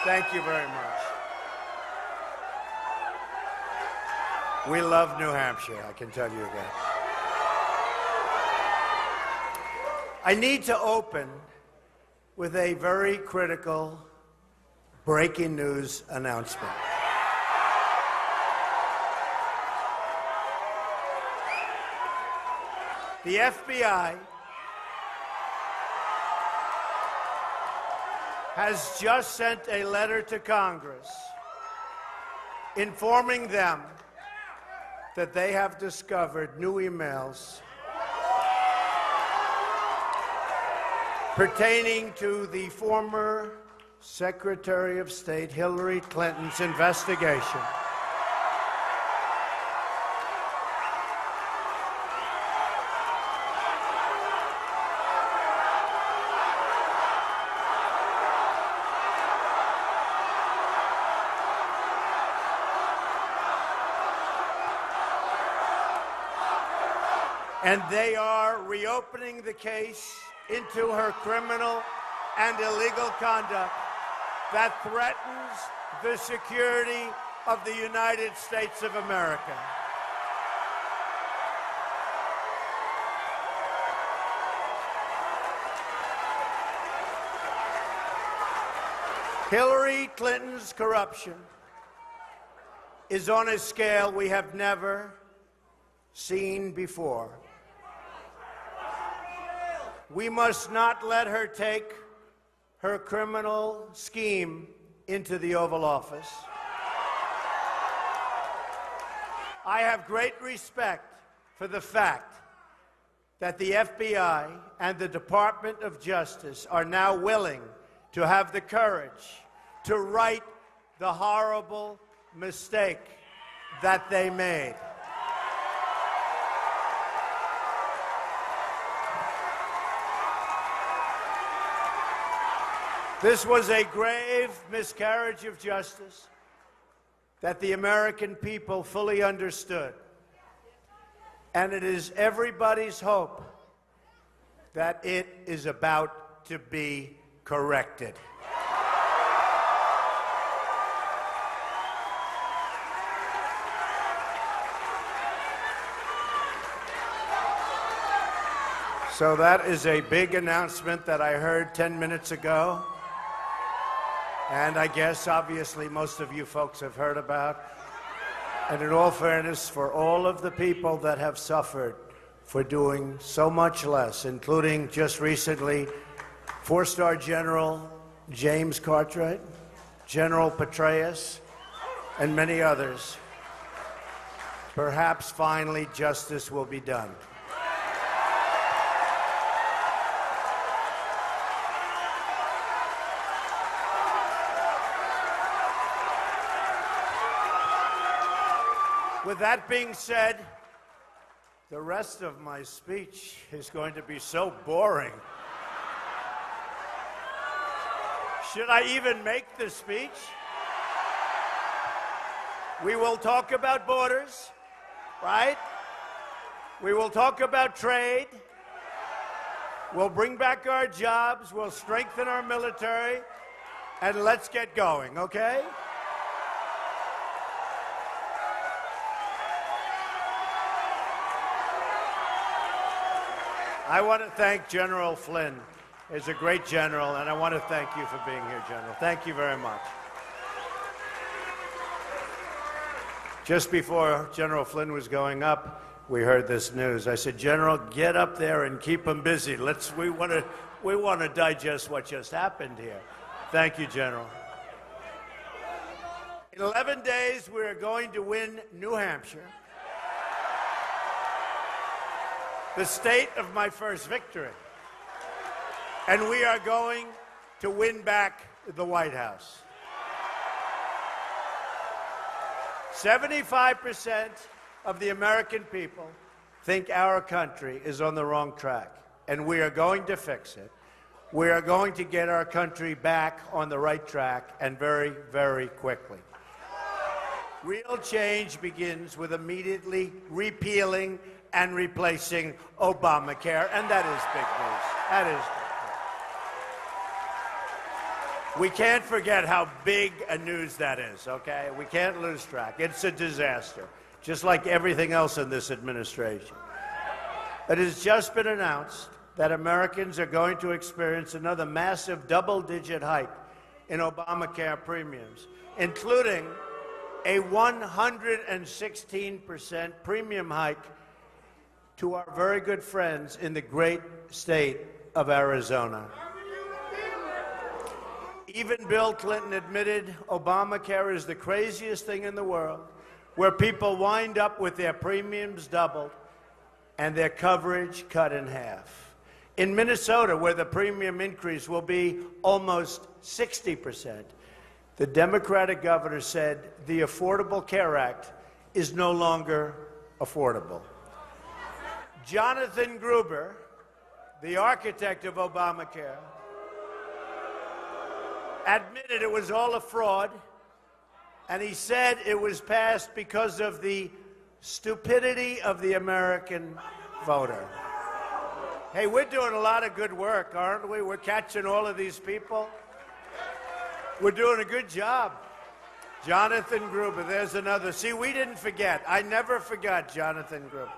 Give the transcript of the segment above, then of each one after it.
Thank you very much. We love New Hampshire, I can tell you that. I need to open with a very critical breaking news announcement. The FBI has just sent a letter to Congress informing them that they have discovered new emails pertaining to the former Secretary of State Hillary Clinton's investigation and they are reopening the case into her criminal and illegal conduct that threatens the security of the United States of America. Hillary Clinton's corruption is on a scale we have never seen before. We must not let her take her criminal scheme into the Oval Office. I have great respect for the fact that the FBI and the Department of Justice are now willing to have the courage to right the horrible mistake that they made. This was a grave miscarriage of justice that the American people fully understood. And it is everybody's hope that it is about to be corrected. So that is a big announcement that I heard 10 minutes ago. And I guess, obviously, most of you folks have heard about. And in all fairness, for all of the people that have suffered for doing so much less, including just recently, four-star General James Cartwright, General Petraeus, and many others, perhaps finally justice will be done. With that being said, the rest of my speech is going to be so boring. Should I even make the speech? We will talk about borders, right? We will talk about trade. We'll bring back our jobs. We'll strengthen our military. And let's get going, okay? I want to thank General Flynn. He's a great general, and I want to thank you for being here, General. Thank you very much. Just before General Flynn was going up, we heard this news. I said, General, get up there and keep them busy. We want to digest what just happened here. Thank you, General. In 11 days, we are going to win New Hampshire, the state of my first victory. And we are going to win back the White House. 75% of the American people think our country is on the wrong track, and we are going to fix it. We are going to get our country back on the right track, and very, very quickly. Real change begins with immediately repealing and replacing Obamacare, and that is big news. That is big We can't forget how big a news that is, okay? We can't lose track. It's a disaster, just like everything else in this administration. It has just been announced that Americans are going to experience another massive double-digit hike in Obamacare premiums, including a 116% premium hike to our very good friends in the great state of Arizona. Even Bill Clinton admitted Obamacare is the craziest thing in the world, where people wind up with their premiums doubled and their coverage cut in half. In Minnesota, where the premium increase will be almost 60%, the Democratic governor said the Affordable Care Act is no longer affordable. Jonathan Gruber, the architect of Obamacare, admitted it was all a fraud, and he said it was passed because of the stupidity of the American voter. Hey, we're doing a lot of good work, aren't we? We're catching all of these people. We're doing a good job. Jonathan Gruber, there's another. See, we didn't forget. I never forgot Jonathan Gruber.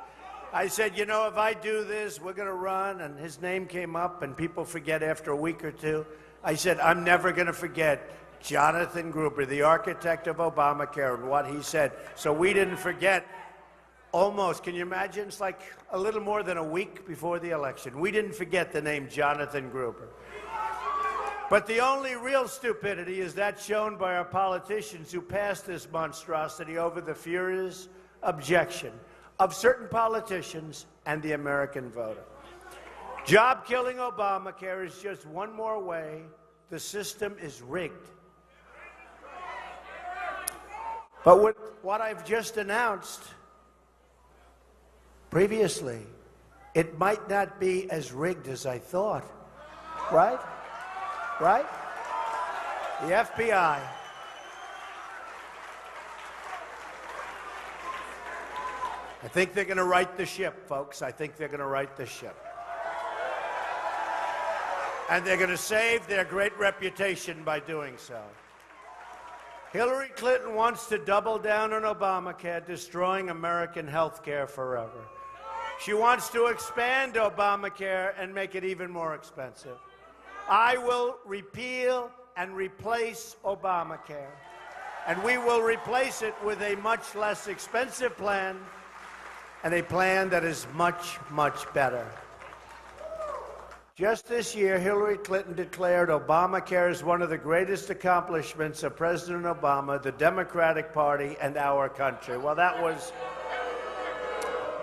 I said, you know, if I do this, we're going to run, and his name came up, and people forget after a week or two. I said, I'm never going to forget Jonathan Gruber, the architect of Obamacare, and what he said. So we didn't forget. Almost, can you imagine? It's like a little more than a week before the election. We didn't forget the name Jonathan Gruber. But the only real stupidity is that shown by our politicians who passed this monstrosity over the furious objection of certain politicians and the American voter. Job-killing Obamacare is just one more way the system is rigged. But with what I've just announced previously, it might not be as rigged as I thought, right? Right? The FBI. I think they're going to right the ship, folks. I think they're going to right the ship. And they're going to save their great reputation by doing so. Hillary Clinton wants to double down on Obamacare, destroying American health care forever. She wants to expand Obamacare and make it even more expensive. I will repeal and replace Obamacare, and we will replace it with a much less expensive plan, and a plan that is much, much better. Just this year, Hillary Clinton declared Obamacare is one of the greatest accomplishments of President Obama, the Democratic Party, and our country. Well,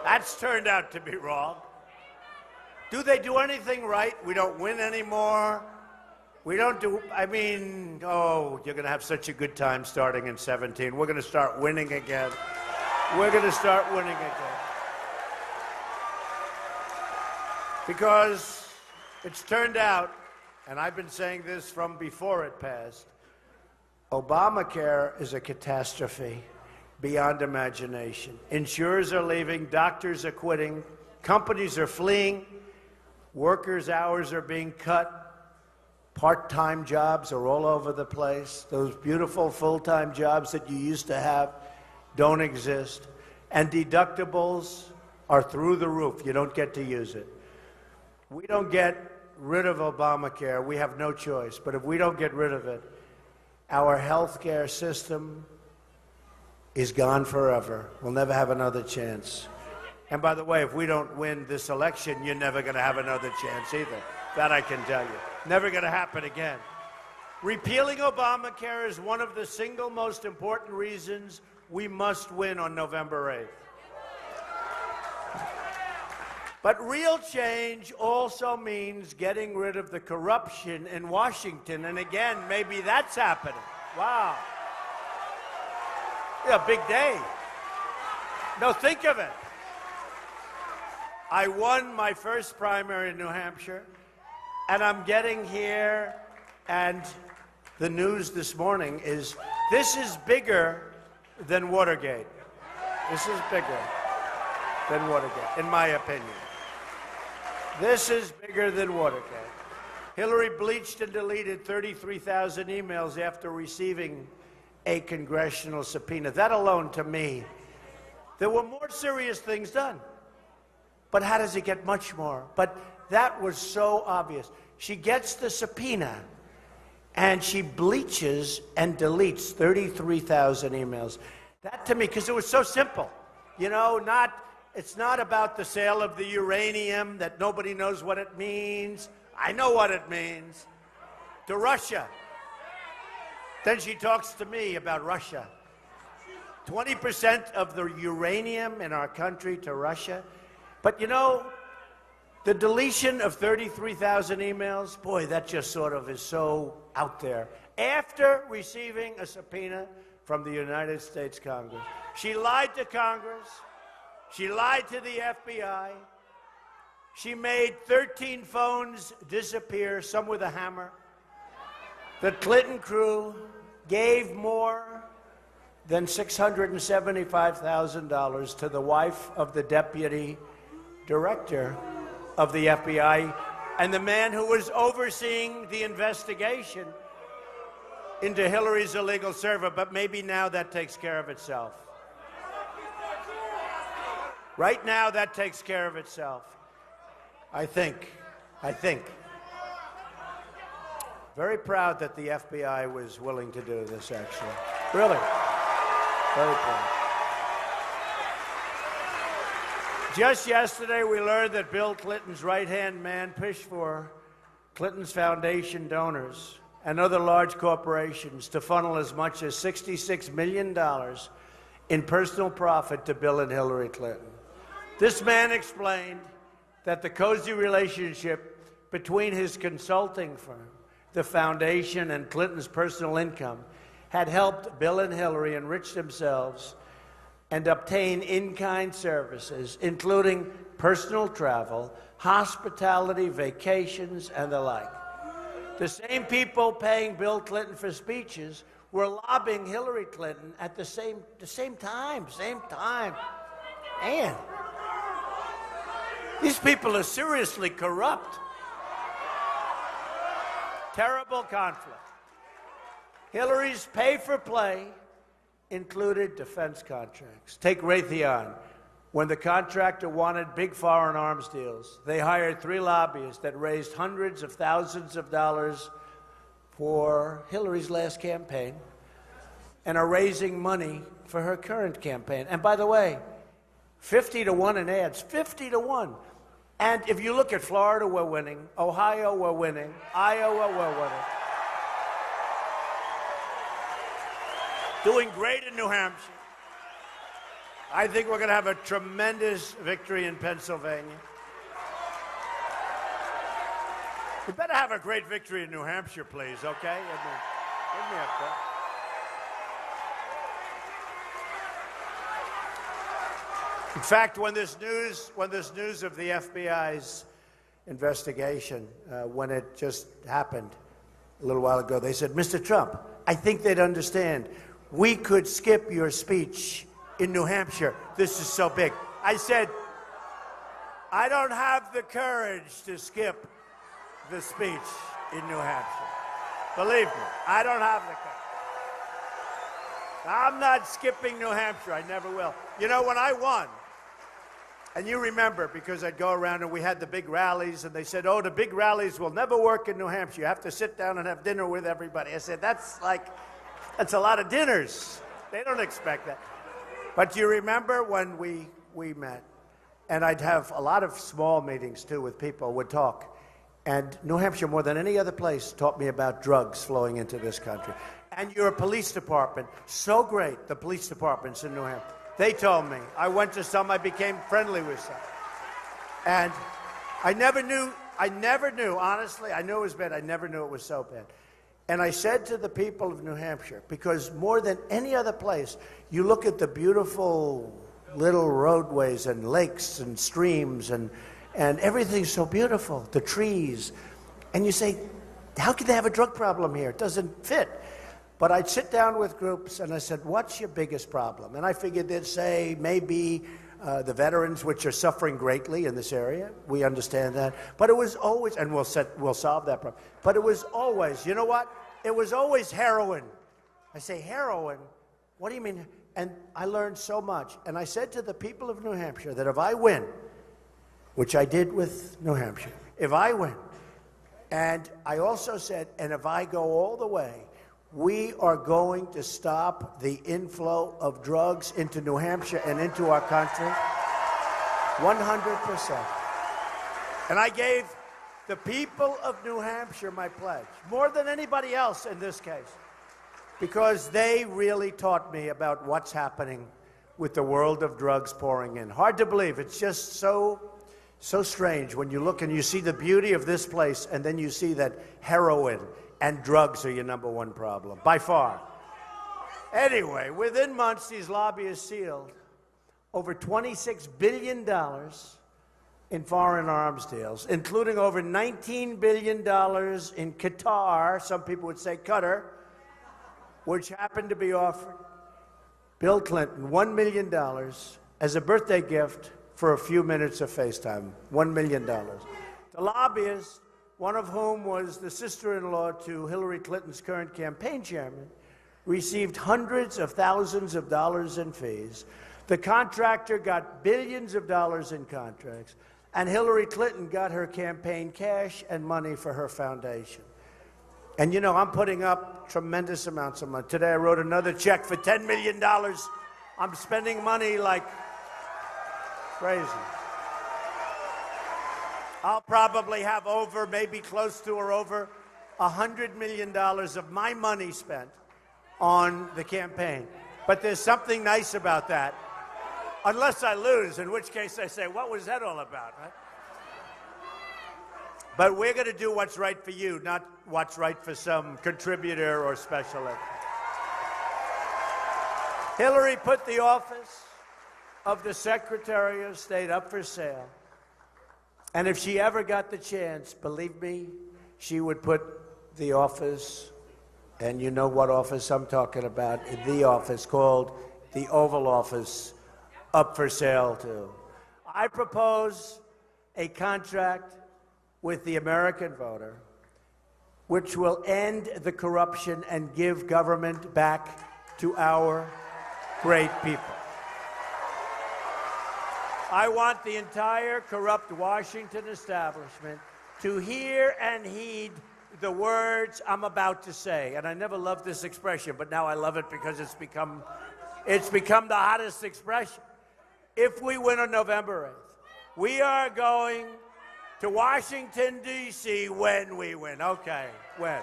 that's turned out to be wrong. Do they do anything right? We don't win anymore. We don't do, you're going to have such a good time starting in 17. We're going to start winning again. We're going to start winning again. Because it's turned out, and I've been saying this from before it passed, Obamacare is a catastrophe beyond imagination. Insurers are leaving, doctors are quitting, companies are fleeing, workers' hours are being cut, part-time jobs are all over the place. Those beautiful full-time jobs that you used to have don't exist, and deductibles are through the roof. You don't get to use it. We don't get rid of Obamacare, we have no choice. But if we don't get rid of it, our health care system is gone forever. We'll never have another chance. And by the way, if we don't win this election, you're never going to have another chance either. That I can tell you. Never going to happen again. Repealing Obamacare is one of the single most important reasons we must win on November 8th. But real change also means getting rid of the corruption in Washington. And again, maybe that's happening. Wow. Yeah, big day. No, think of it. I won my first primary in New Hampshire, and I'm getting here, and the news this morning is this is bigger than Watergate. This is bigger than Watergate, in my opinion. This is bigger than Watergate. Hillary bleached and deleted 33,000 emails after receiving a congressional subpoena. That alone, to me, there were more serious things done. But how does it get much more? But that was so obvious. She gets the subpoena, and she bleaches and deletes 33,000 emails. That to me, because it was so simple. You know, it's not about the sale of the uranium that nobody knows what it means. I know what it means. To Russia. Then she talks to me about Russia. 20% of the uranium in our country to Russia. But you know, the deletion of 33,000 emails, boy, that just sort of is so out there. After receiving a subpoena from the United States Congress, she lied to Congress. She lied to the FBI. She made 13 phones disappear, some with a hammer. The Clinton crew gave more than $675,000 to the wife of the deputy director of the FBI and the man who was overseeing the investigation into Hillary's illegal server, but maybe now that takes care of itself. Right now, that takes care of itself. I think. Very proud that the FBI was willing to do this, actually. Really. Very proud. Just yesterday, we learned that Bill Clinton's right-hand man pushed for Clinton's foundation donors and other large corporations to funnel as much as $66 million in personal profit to Bill and Hillary Clinton. This man explained that the cozy relationship between his consulting firm, the foundation, and Clinton's personal income had helped Bill and Hillary enrich themselves and obtain in-kind services, including personal travel, hospitality, vacations, and the like. The same people paying Bill Clinton for speeches were lobbying Hillary Clinton at the same time. Man, these people are seriously corrupt. Terrible conflict. Hillary's pay-for-play included defense contracts. Take Raytheon. When the contractor wanted big foreign arms deals, they hired 3 lobbyists that raised hundreds of thousands of dollars for Hillary's last campaign and are raising money for her current campaign. And by the way, 50 to 1 in ads, 50 to 1. And if you look at Florida, we're winning. Ohio, we're winning. Iowa, we're winning. Doing great in New Hampshire. I think we're going to have a tremendous victory in Pennsylvania. We better have a great victory in New Hampshire, please, okay? Give me up there. In fact, when this news of the FBI's investigation, when it just happened a little while ago, they said, Mr. Trump, I think they'd understand. We could skip your speech in New Hampshire. This is so big. I said, I don't have the courage to skip the speech in New Hampshire. Believe me, I don't have the courage. I'm not skipping New Hampshire. I never will. You know, when I won, and you remember, because I'd go around and we had the big rallies, and they said, oh, the big rallies will never work in New Hampshire. You have to sit down and have dinner with everybody. I said, that's a lot of dinners. They don't expect that. But you remember when we met, and I'd have a lot of small meetings, too, with people, would talk. And New Hampshire, more than any other place, taught me about drugs flowing into this country. And your police department, so great, the police departments in New Hampshire. They told me. I went to some, I became friendly with some. And I never knew, honestly, I knew it was bad. I never knew it was so bad. And I said to the people of New Hampshire, because more than any other place, you look at the beautiful little roadways and lakes and streams and everything's so beautiful, the trees. And you say, how could they have a drug problem here? It doesn't fit. But I'd sit down with groups and I said, what's your biggest problem? And I figured they'd say maybe the veterans, which are suffering greatly in this area. We understand that. But it was always, and we'll solve that problem. But it was always, you know what? It was always heroin. I say, heroin? What do you mean? And I learned so much. And I said to the people of New Hampshire that if I win, which I did with New Hampshire, if I win, and I also said, and if I go all the way, we are going to stop the inflow of drugs into New Hampshire and into our country 100%. And I gave the people of New Hampshire my pledge, more than anybody else in this case, because they really taught me about what's happening with the world of drugs pouring in. Hard to believe. It's just so strange when you look and you see the beauty of this place, and then you see that heroin and drugs are your number one problem, by far. Anyway, within months, these lobbyists sealed over $26 billion in foreign arms deals, including over $19 billion in Qatar, some people would say Qatar, which happened to be offered Bill Clinton $1 million as a birthday gift for a few minutes of FaceTime. $1 million. The lobbyists, one of whom was the sister-in-law to Hillary Clinton's current campaign chairman, received hundreds of thousands of dollars in fees. The contractor got billions of dollars in contracts, and Hillary Clinton got her campaign cash and money for her foundation. And you know, I'm putting up tremendous amounts of money. Today I wrote another check for $10 million. I'm spending money like crazy. I'll probably have over, maybe close to or over $100 million of my money spent on the campaign. But there's something nice about that. Unless I lose, in which case I say, what was that all about, right? But we're going to do what's right for you, not what's right for some contributor or special interest. Hillary put the office of the Secretary of State up for sale. And if she ever got the chance, believe me, she would put the office, and you know what office I'm talking about, the office called the Oval Office, up for sale too. I propose a contract with the American voter, which will end the corruption and give government back to our great people. I want the entire corrupt Washington establishment to hear and heed the words I'm about to say. And I never loved this expression, but now I love it because it's become the hottest expression. If we win on November 8th, we are going to Washington, D.C. when we win. Okay, when.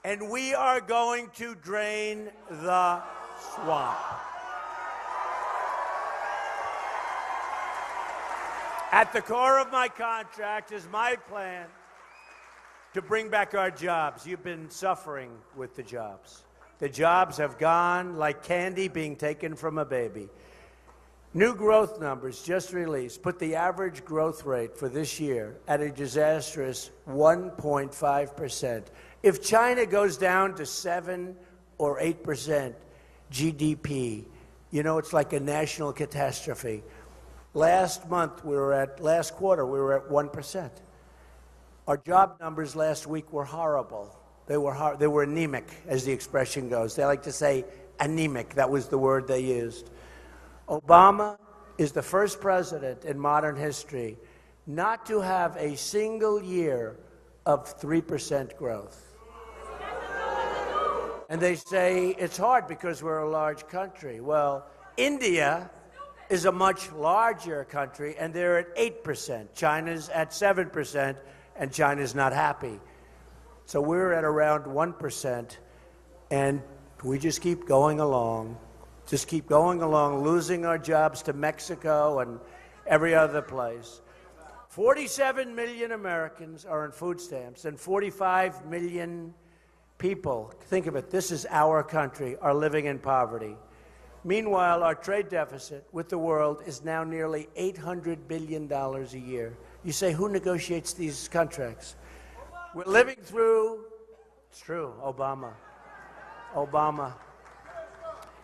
And we are going to drain the swamp. At the core of my contract is my plan to bring back our jobs. You've been suffering with the jobs. The jobs have gone like candy being taken from a baby. New growth numbers just released put the average growth rate for this year at a disastrous 1.5%. If China goes down to 7 or 8% GDP, you know, it's like a national catastrophe. Last quarter, we were at 1%. Our job numbers last week were horrible. They were anemic, as the expression goes. They like to say anemic. That was the word they used. Obama is the first president in modern history not to have a single year of 3% growth. And they say it's hard because we're a large country. Well, India is a much larger country, and they're at 8%. China's at 7%, and China's not happy. So we're at around 1%, and we just keep going along. Just keep going along, losing our jobs to Mexico and every other place. 47 million Americans are on food stamps, and 45 million people, think of it, this is our country, are living in poverty. Meanwhile, our trade deficit with the world is now nearly $800 billion a year. You say, who negotiates these contracts? We're living through, it's true, Obama.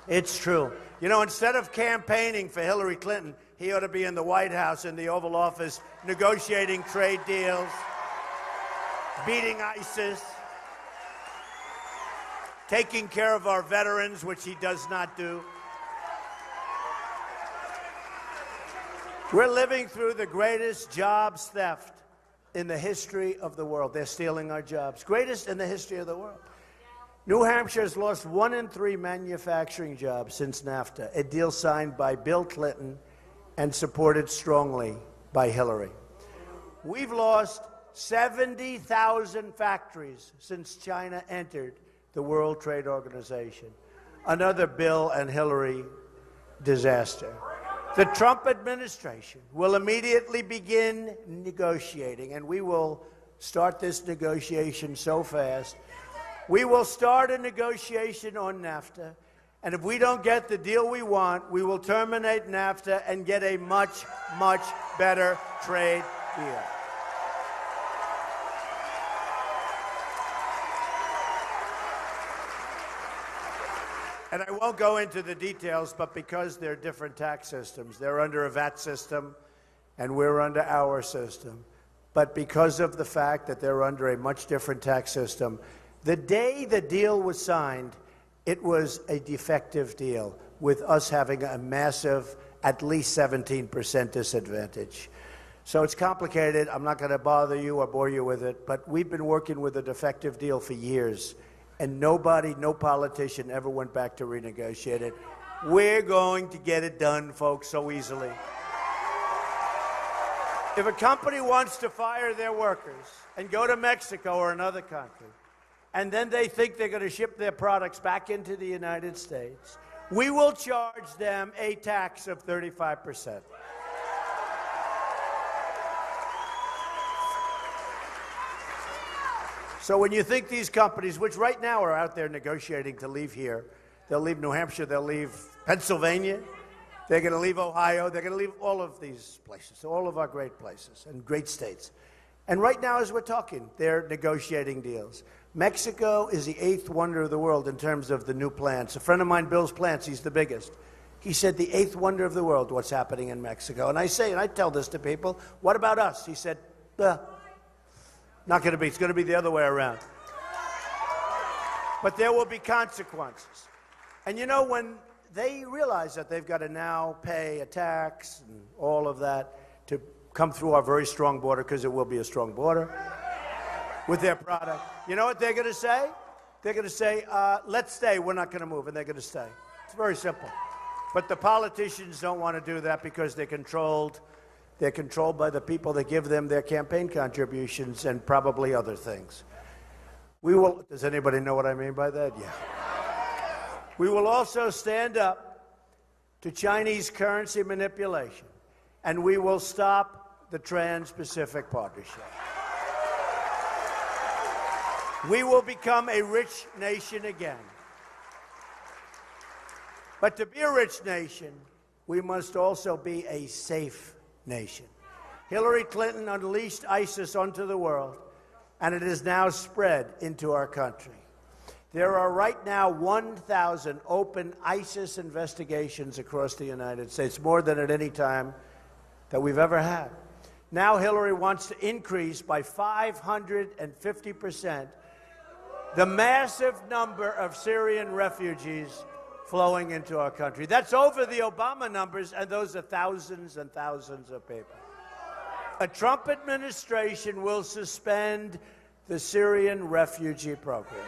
It's true. You know, instead of campaigning for Hillary Clinton, he ought to be in the White House, in the Oval Office, negotiating trade deals, beating ISIS, taking care of our veterans, which he does not do. We're living through the greatest jobs theft in the history of the world. They're stealing our jobs. Greatest in the history of the world. New Hampshire has lost 1 in 3 manufacturing jobs since NAFTA, a deal signed by Bill Clinton and supported strongly by Hillary. We've lost 70,000 factories since China entered the World Trade Organization. Another Bill and Hillary disaster. The Trump administration will immediately begin negotiating, and we will start this negotiation so fast. We will start a negotiation on NAFTA, and if we don't get the deal we want, we will terminate NAFTA and get a much, much better trade deal. And I won't go into the details, but because they're different tax systems, they're under a VAT system, and we're under our system. But because of the fact that they're under a much different tax system, the day the deal was signed, it was a defective deal, with us having a massive, at least 17% disadvantage. So it's complicated. I'm not going to bother you or bore you with it, but we've been working with a defective deal for years. And nobody, no politician ever went back to renegotiate it. We're going to get it done, folks, so easily. If a company wants to fire their workers and go to Mexico or another country, and then they think they're going to ship their products back into the United States, we will charge them a tax of 35%. So when you think these companies, which right now are out there negotiating to leave here, they'll leave New Hampshire, they'll leave Pennsylvania, they're going to leave Ohio, they're going to leave all of these places, all of our great places and great states. And right now, as we're talking, they're negotiating deals. Mexico is the 8th wonder of the world in terms of the new plants. A friend of mine, Bill's Plants, he's the biggest. He said the 8th wonder of the world, what's happening in Mexico. And I say, and I tell this to people, what about us? He said, not going to be. It's going to be the other way around. But there will be consequences. And you know, when they realize that they've got to now pay a tax and all of that to come through our very strong border, because it will be a strong border, with their product, you know what they're going to say? They're going to say, let's stay. We're not going to move. And they're going to stay. It's very simple. But the politicians don't want to do that because they're controlled. They're controlled by the people that give them their campaign contributions and probably other things. We will, does anybody know what I mean by that? Yeah. We will also stand up to Chinese currency manipulation, and we will stop the Trans-Pacific Partnership. We will become a rich nation again. But to be a rich nation, we must also be a safe nation. Hillary Clinton unleashed ISIS onto the world, and it has now spread into our country. There are right now 1,000 open ISIS investigations across the United States, more than at any time that we've ever had. Now Hillary wants to increase by 550% the massive number of Syrian refugees flowing into our country. That's over the Obama numbers, and those are thousands and thousands of people. A Trump administration will suspend the Syrian refugee program.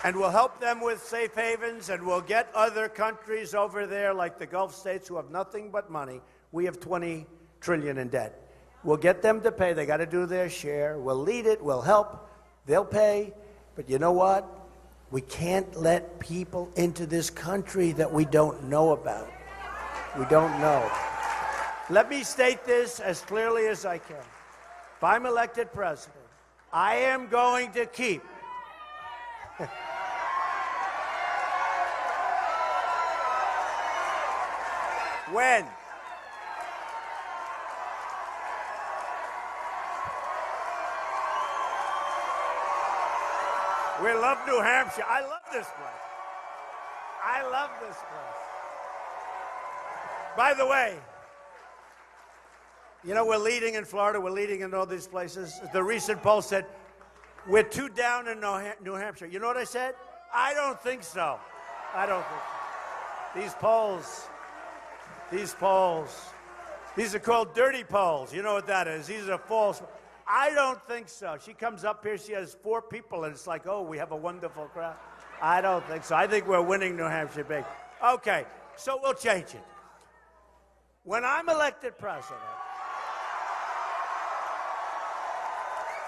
And we'll help them with safe havens, and we'll get other countries over there, like the Gulf states, who have nothing but money. We have $20 trillion in debt. We'll get them to pay. They got to do their share. We'll lead it. We'll help. They'll pay. But you know what? We can't let people into this country that we don't know about. We don't know. Let me state this as clearly as I can. If I'm elected president, I am going to keep when We love New Hampshire. I love this place. I love this place. By the way, you know, we're leading in Florida. We're leading in all these places. The recent poll said we're 2 down in New Hampshire. You know what I said? I don't think so. I don't think so. These polls, these are called dirty polls. You know what that is? These are false. I don't think so. She comes up here, she has 4 people, and it's like, oh, we have a wonderful crowd. I don't think so. I think we're winning New Hampshire big. Okay, so we'll change it. When I'm elected president,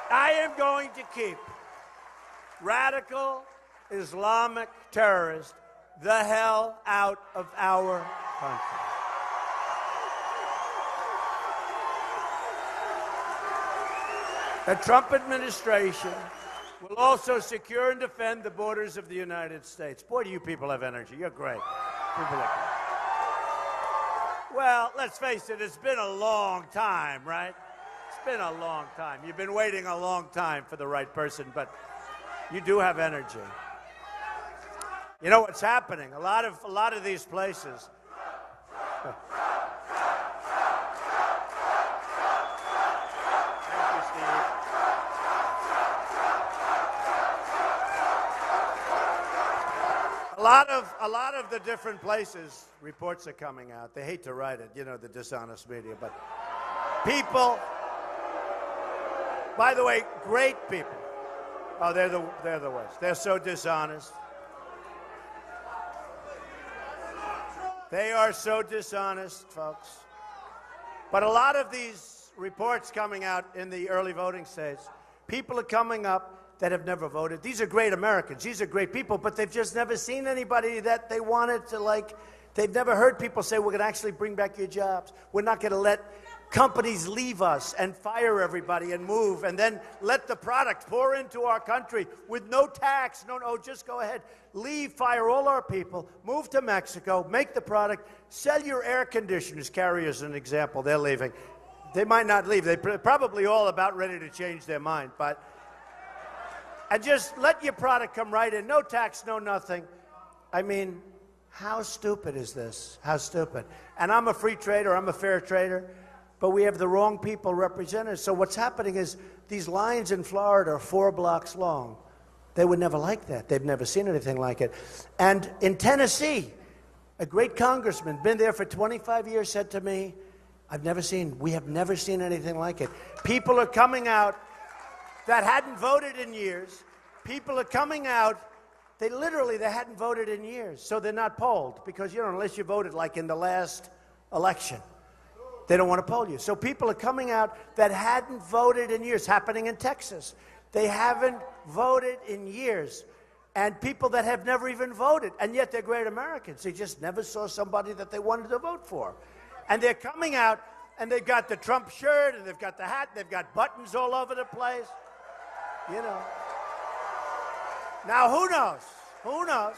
I am going to keep radical Islamic terrorists the hell out of our country. The Trump administration will also secure and defend the borders of the United States. Boy, do you people have energy. You're great. Well, let's face it, it's been a long time, right? It's been a long time. You've been waiting a long time for the right person, but you do have energy. You know what's happening? A lot of these places. A lot of the different places, reports are coming out. They hate to write it, you know, the dishonest media, but people, by the way, great people. Oh, they're the worst. They're so dishonest. They are so dishonest, folks. But a lot of these reports coming out in the early voting states, people are coming up that have never voted. These are great Americans. These are great people, but they've just never seen anybody that they wanted to, like, they've never heard people say, we're going to actually bring back your jobs. We're not going to let companies leave us and fire everybody and move and then let the product pour into our country with no tax. No, just go ahead. Leave, fire all our people, move to Mexico, make the product, sell your air conditioners. Carrier as an example. They're leaving. They might not leave. They're probably all about ready to change their mind, but and just let your product come right in. No tax, no nothing. I mean, how stupid is this? How stupid? And I'm a free trader, I'm a fair trader, but we have the wrong people represented. So what's happening is these lines in Florida are 4 blocks long. They would never like that. They've never seen anything like it. And in Tennessee, a great congressman, been there for 25 years, said to me, we have never seen anything like it. People are coming out that hadn't voted in years. People are coming out, they hadn't voted in years, so they're not polled because, you know, unless you voted like in the last election, they don't want to poll you. So people are coming out that hadn't voted in years, happening in Texas. They haven't voted in years. And people that have never even voted, and yet they're great Americans. They just never saw somebody that they wanted to vote for. And they're coming out, and they've got the Trump shirt, and they've got the hat, they've got buttons all over the place. You know. Now, who knows? Who knows?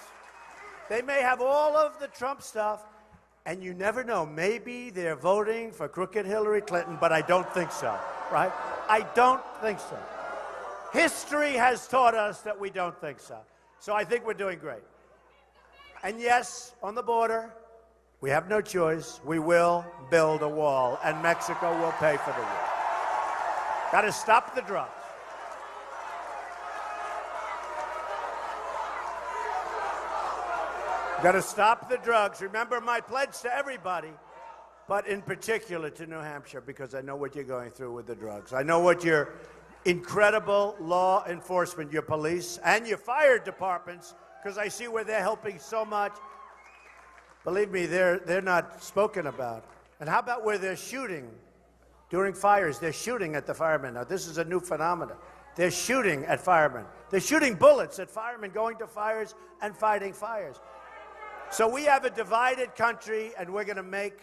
They may have all of the Trump stuff, and you never know. Maybe they're voting for crooked Hillary Clinton, but I don't think so, right? I don't think so. History has taught us that we don't think so. So I think we're doing great. And yes, on the border, we have no choice. We will build a wall, and Mexico will pay for the wall. Got to stop the drugs. Got to stop the drugs. Remember my pledge to everybody, but in particular to New Hampshire, because I know what you're going through with the drugs. I know what your incredible law enforcement, your police, and your fire departments, because I see where they're helping so much. Believe me, they're not spoken about. And how about where they're shooting during fires? They're shooting at the firemen. Now, this is a new phenomenon. They're shooting at firemen. They're shooting bullets at firemen going to fires and fighting fires. So we have a divided country, and we're going to make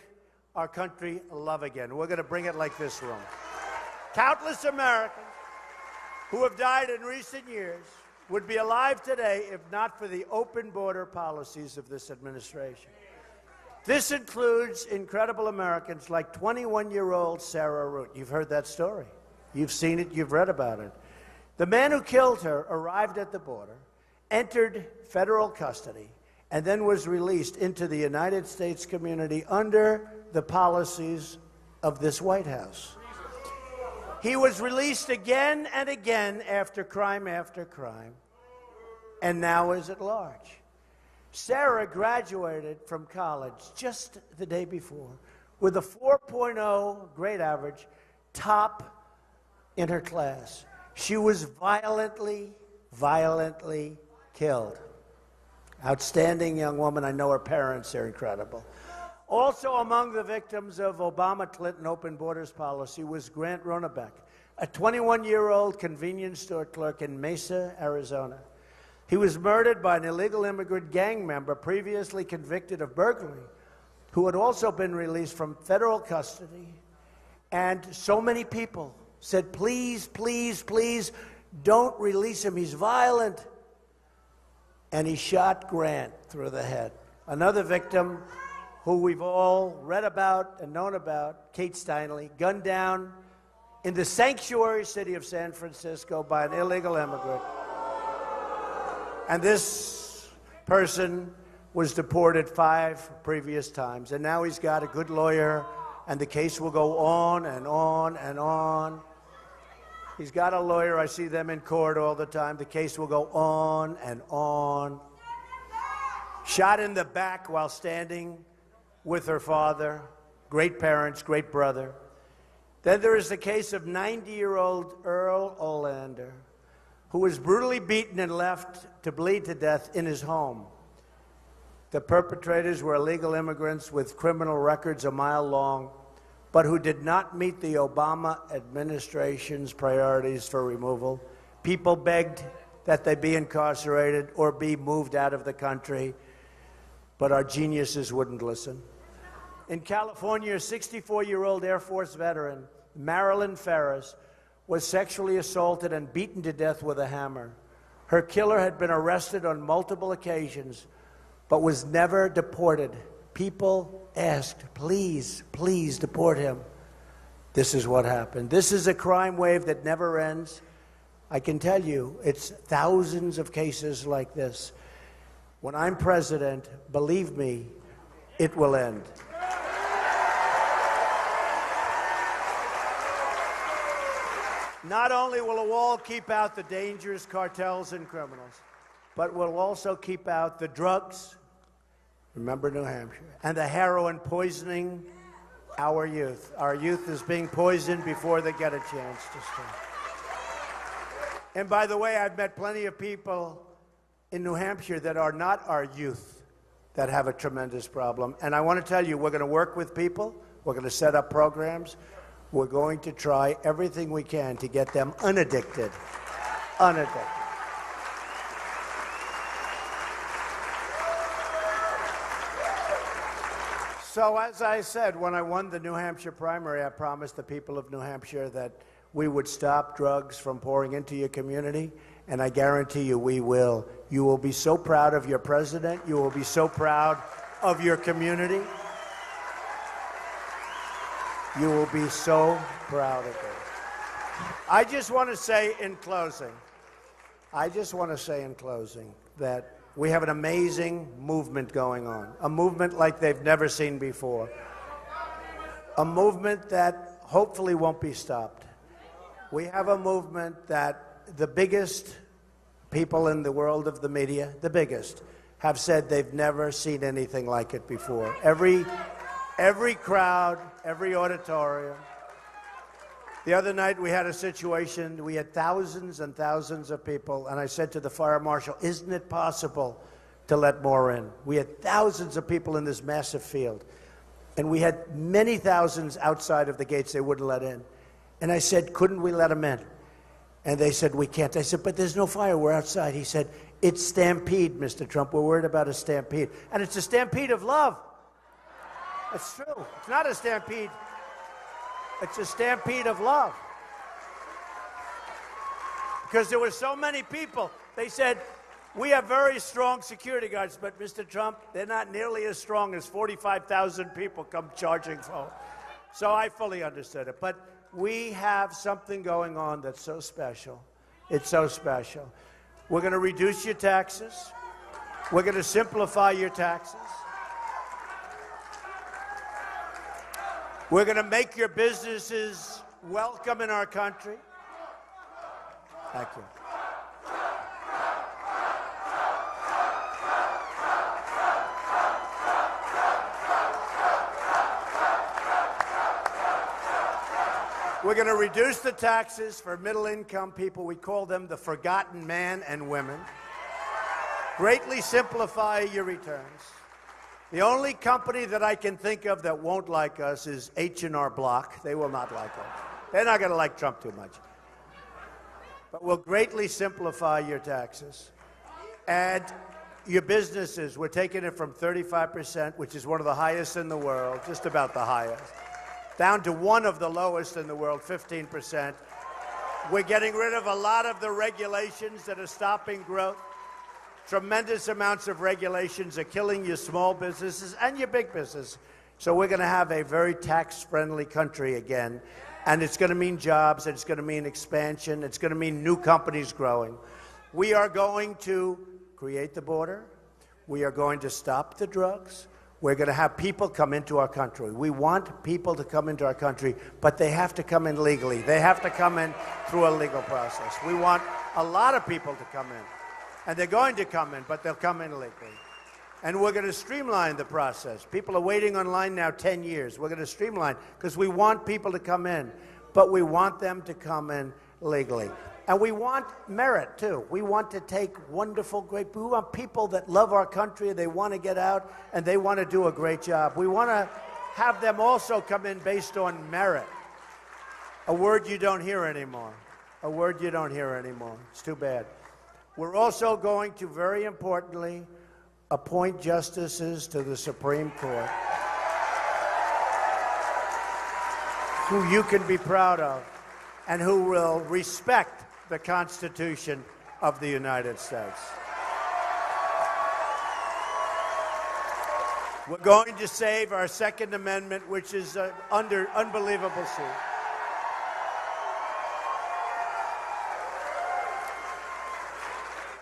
our country love again. We're going to bring it like this room. Countless Americans who have died in recent years would be alive today if not for the open border policies of this administration. This includes incredible Americans like 21-year-old Sarah Root. You've heard that story. You've seen it. You've read about it. The man who killed her arrived at the border, entered federal custody, and then was released into the United States community under the policies of this White House. He was released again and again after crime, and now is at large. Sarah graduated from college just the day before with a 4.0 grade average, top in her class. She was violently killed. Outstanding young woman. I know her parents, they're incredible. Also among the victims of Obama-Clinton open borders policy was Grant Ronebeck, a 21-year-old convenience store clerk in Mesa, Arizona. He was murdered by an illegal immigrant gang member previously convicted of burglary, who had also been released from federal custody. And so many people said, please, please, please, don't release him. He's violent. And he shot Grant through the head. Another victim who we've all read about and known about, Kate Steinle, gunned down in the sanctuary city of San Francisco by an illegal immigrant. And this person was deported 5 previous times. And now he's got a good lawyer, and the case will go on and on and on. He's got a lawyer. I see them in court all the time. The case will go on and on. Shot in the back while standing with her father. Great parents, great brother. Then there is the case of 90-year-old Earl Olander, who was brutally beaten and left to bleed to death in his home. The perpetrators were illegal immigrants with criminal records a mile long, but who did not meet the Obama administration's priorities for removal. People begged that they be incarcerated or be moved out of the country, but our geniuses wouldn't listen. In California, a 64-year-old Air Force veteran, Marilyn Ferris, was sexually assaulted and beaten to death with a hammer. Her killer had been arrested on multiple occasions, but was never deported. People asked, please, please deport him. This is what happened. This is a crime wave that never ends. I can tell you, it's thousands of cases like this. When I'm president, believe me, it will end. Not only will a wall keep out the dangerous cartels and criminals, but will also keep out the drugs, remember New Hampshire, and the heroin poisoning our youth. Our youth is being poisoned before they get a chance to start. And by the way, I've met plenty of people in New Hampshire that are not our youth that have a tremendous problem. And I want to tell you, we're going to work with people. We're going to set up programs. We're going to try everything we can to get them unaddicted. Unaddicted. So as I said, when I won the New Hampshire primary, I promised the people of New Hampshire that we would stop drugs from pouring into your community, and I guarantee you we will. You will be so proud of your president. You will be so proud of your community. You will be so proud of it. I just want to say in closing that we have an amazing movement going on, a movement like they've never seen before, a movement that hopefully won't be stopped. We have a movement that the biggest people in the world of the media, the biggest, have said they've never seen anything like it before. Every crowd, every auditorium. The other night we had a situation, we had thousands and thousands of people, and I said to the fire marshal, isn't it possible to let more in? We had thousands of people in this massive field, and we had many thousands outside of the gates they wouldn't let in. And I said, couldn't we let them in? And they said, we can't. I said, but there's no fire, we're outside. He said, it's stampede, Mr. Trump, we're worried about a stampede. And it's a stampede of love. It's true. It's not a stampede. It's a stampede of love. Because there were so many people. They said, we have very strong security guards, but Mr. Trump, they're not nearly as strong as 45,000 people come charging forward. So I fully understood it. But we have something going on that's so special. It's so special. We're going to reduce your taxes. We're going to simplify your taxes. We're going to make your businesses welcome in our country. Thank you. We're going to reduce the taxes for middle-income people. We call them the forgotten man and women. Greatly simplify your returns. The only company that I can think of that won't like us is H&R Block. They will not like us. They're not going to like Trump too much. But we'll greatly simplify your taxes. And your businesses, we're taking it from 35%, which is one of the highest in the world, just about the highest, down to one of the lowest in the world, 15%. We're getting rid of a lot of the regulations that are stopping growth. Tremendous amounts of regulations are killing your small businesses and your big business. So we're going to have a very tax-friendly country again. And it's going to mean jobs, it's going to mean expansion, it's going to mean new companies growing. We are going to create the border. We are going to stop the drugs. We're going to have people come into our country. We want people to come into our country, but they have to come in legally. They have to come in through a legal process. We want a lot of people to come in. And they're going to come in, but they'll come in legally. And we're going to streamline the process. People are waiting online now 10 years. We're going to streamline because we want people to come in, but we want them to come in legally. And we want merit, too. We want to take wonderful, great, we want people that love our country, they want to get out, and they want to do a great job. We want to have them also come in based on merit. A word you don't hear anymore. A word you don't hear anymore. It's too bad. We're also going to, very importantly, appoint justices to the Supreme Court who you can be proud of and who will respect the Constitution of the United States. We're going to save our Second Amendment, which is under unbelievable siege.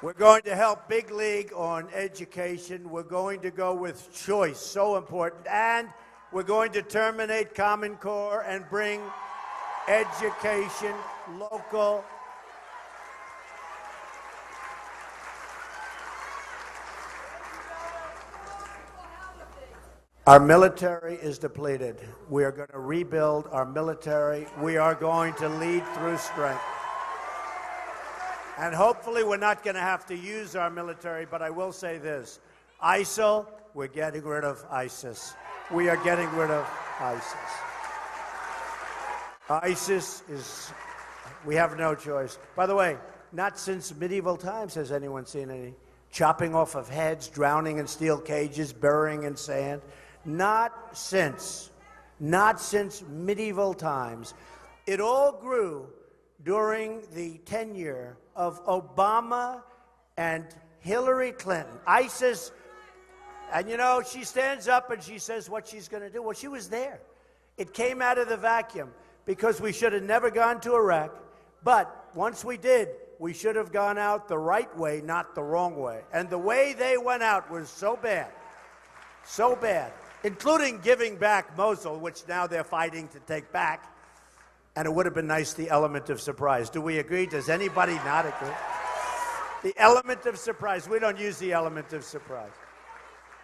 We're going to help Big League on education. We're going to go with choice, so important. And we're going to terminate Common Core and bring education local. Our military is depleted. We are going to rebuild our military. We are going to lead through strength. And hopefully we're not going to have to use our military, but I will say this. ISIL, we're getting rid of ISIS. We are getting rid of ISIS. ISIS is, we have no choice. By the way, not since medieval times has anyone seen any chopping off of heads, drowning in steel cages, burying in sand. Not since medieval times. It all grew during the tenure of Obama and Hillary Clinton. ISIS, and you know, she stands up and she says what she's going to do. Well, she was there. It came out of the vacuum because we should have never gone to Iraq. But once we did, we should have gone out the right way, not the wrong way. And the way they went out was so bad, including giving back Mosul, which now they're fighting to take back. And it would have been nice, the element of surprise. Do we agree? Does anybody not agree? The element of surprise. We don't use the element of surprise.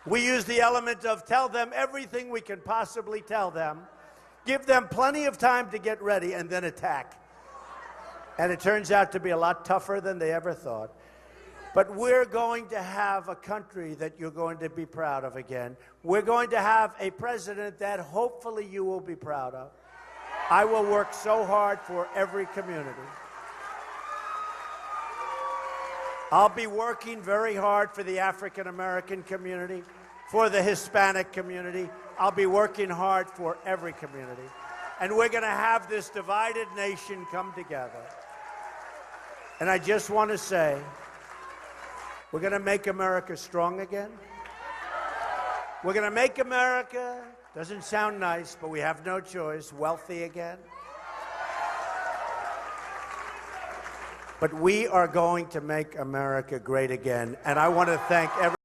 We use the element of tell them everything we can possibly tell them, give them plenty of time to get ready, and then attack. And it turns out to be a lot tougher than they ever thought. But we're going to have a country that you're going to be proud of again. We're going to have a president that hopefully you will be proud of. I will work so hard for every community. I'll be working very hard for the African American community, for the Hispanic community. I'll be working hard for every community. And we're going to have this divided nation come together. And I just want to say, we're going to make America strong again. We're going to make America, doesn't sound nice, but we have no choice, wealthy again. But we are going to make America great again. And I want to thank everyone.